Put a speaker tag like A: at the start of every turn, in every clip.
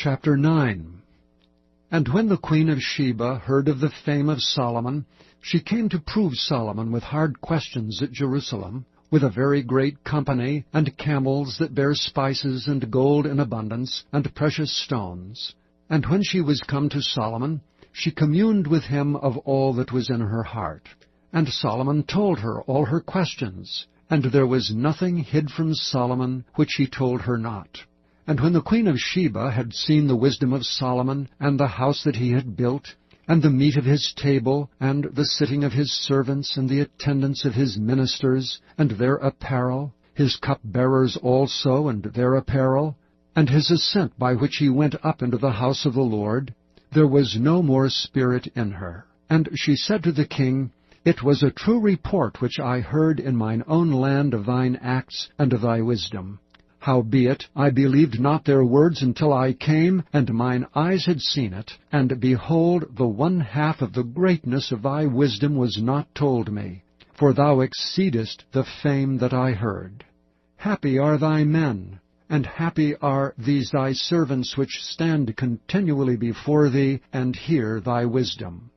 A: Chapter 9. And when the queen of Sheba heard of the fame of Solomon, she came to prove Solomon with hard questions at Jerusalem, with a very great company, and camels that bear spices, and gold in abundance, and precious stones. And when she was come to Solomon, she communed with him of all that was in her heart. And Solomon told her all her questions, and there was nothing hid from Solomon which he told her not. And when the queen of Sheba had seen the wisdom of Solomon, and the house that he had built, and the meat of his table, and the sitting of his servants, and the attendance of his ministers, and their apparel, his cupbearers also, and their apparel, and his ascent by which he went up into the house of the Lord, there was no more spirit in her. And she said to the king, It was a true report which I heard in mine own land of thine acts and of thy wisdom. Howbeit, I believed not their words until I came, and mine eyes had seen it, and behold, the one half of the greatness of thy wisdom was not told me, for thou exceedest the fame that I heard. Happy are thy men, and happy are these thy servants which stand continually before thee, and hear thy wisdom.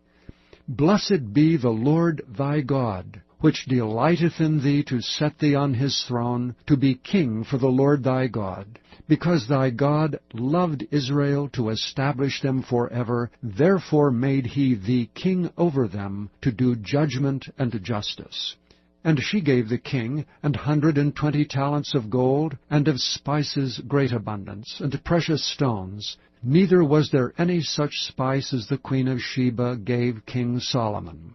A: Blessed be the Lord thy God, which delighteth in thee to set thee on his throne, to be king for the Lord thy God. Because thy God loved Israel to establish them forever, therefore made he thee king over them, to do judgment and justice. And she gave the king 120 talents of gold, and of spices great abundance, and precious stones. Neither was there any such spice as the queen of Sheba gave King Solomon.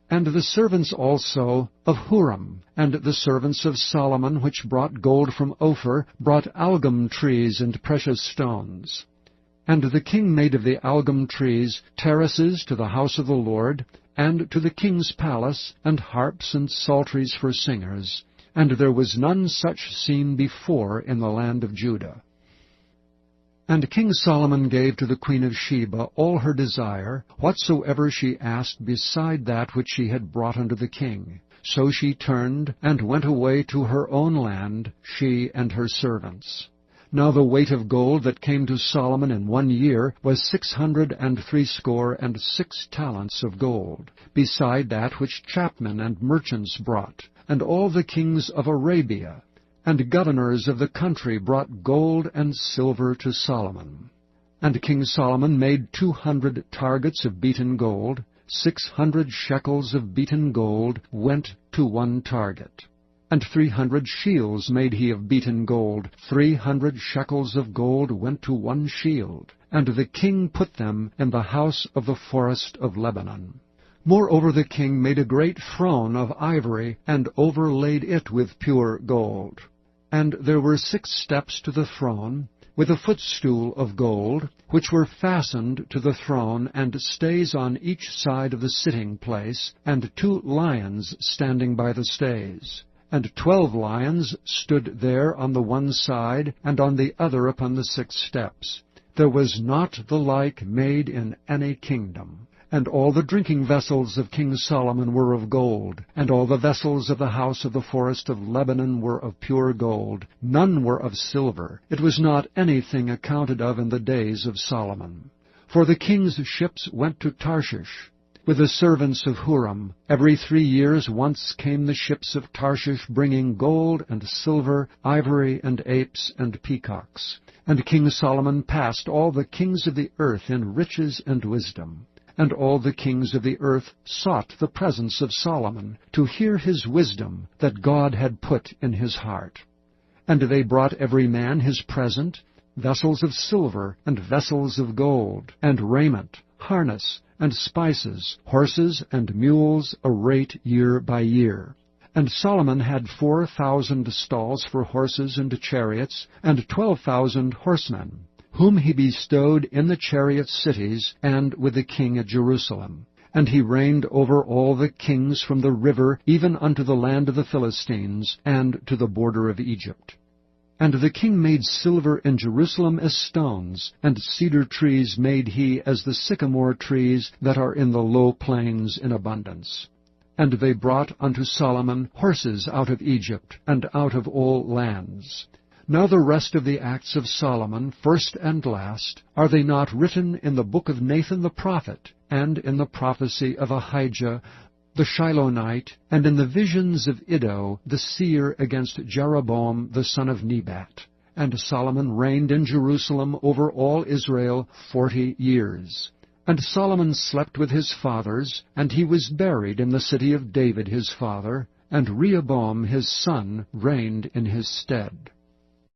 A: And the servants also of Huram, and the servants of Solomon, which brought gold from Ophir, brought algum trees and precious stones. And the king made of the algum trees terraces to the house of the Lord, and to the king's palace, and harps and psalteries for singers. And there was none such seen before in the land of Judah. And King Solomon gave to the queen of Sheba all her desire, whatsoever she asked beside that which she had brought unto the king. So she turned, and went away to her own land, she and her servants. Now the weight of gold that came to Solomon in 1 year was 666 talents of gold, beside that which chapmen and merchants brought, and all the kings of Arabia, and governors of the country brought gold and silver to Solomon. And King Solomon made 200 targets of beaten gold. 600 shekels of beaten gold went to one target. And 300 shields made he of beaten gold. 300 shekels of gold went to one shield. And the king put them in the house of the forest of Lebanon. Moreover the king made a great throne of ivory, and overlaid it with pure gold. And there were 6 steps to the throne, with a footstool of gold, which were fastened to the throne, and stays on each side of the sitting place, and 2 lions standing by the stays. And 12 lions stood there on the one side, and on the other upon the 6 steps. There was not the like made in any kingdom. And all the drinking vessels of King Solomon were of gold, and all the vessels of the house of the forest of Lebanon were of pure gold. None were of silver. It was not anything accounted of in the days of Solomon. For the king's ships went to Tarshish, with the servants of Huram. Every 3 years once came the ships of Tarshish, bringing gold and silver, ivory and apes and peacocks. And King Solomon passed all the kings of the earth in riches and wisdom. And all the kings of the earth sought the presence of Solomon, to hear his wisdom that God had put in his heart. And they brought every man his present, vessels of silver, and vessels of gold, and raiment, harness, and spices, horses and mules, a rate year by year. And Solomon had 4,000 stalls for horses and chariots, and 12,000 horsemen, whom he bestowed in the chariot cities, and with the king at Jerusalem. And he reigned over all the kings from the river even unto the land of the Philistines, and to the border of Egypt. And the king made silver in Jerusalem as stones, and cedar trees made he as the sycamore trees that are in the low plains in abundance. And they brought unto Solomon horses out of Egypt, and out of all lands. Now the rest of the acts of Solomon, first and last, are they not written in the book of Nathan the prophet, and in the prophecy of Ahijah the Shilonite, and in the visions of Iddo the seer against Jeroboam the son of Nebat? And Solomon reigned in Jerusalem over all Israel 40 years. And Solomon slept with his fathers, and he was buried in the city of David his father, and Rehoboam his son reigned in his stead.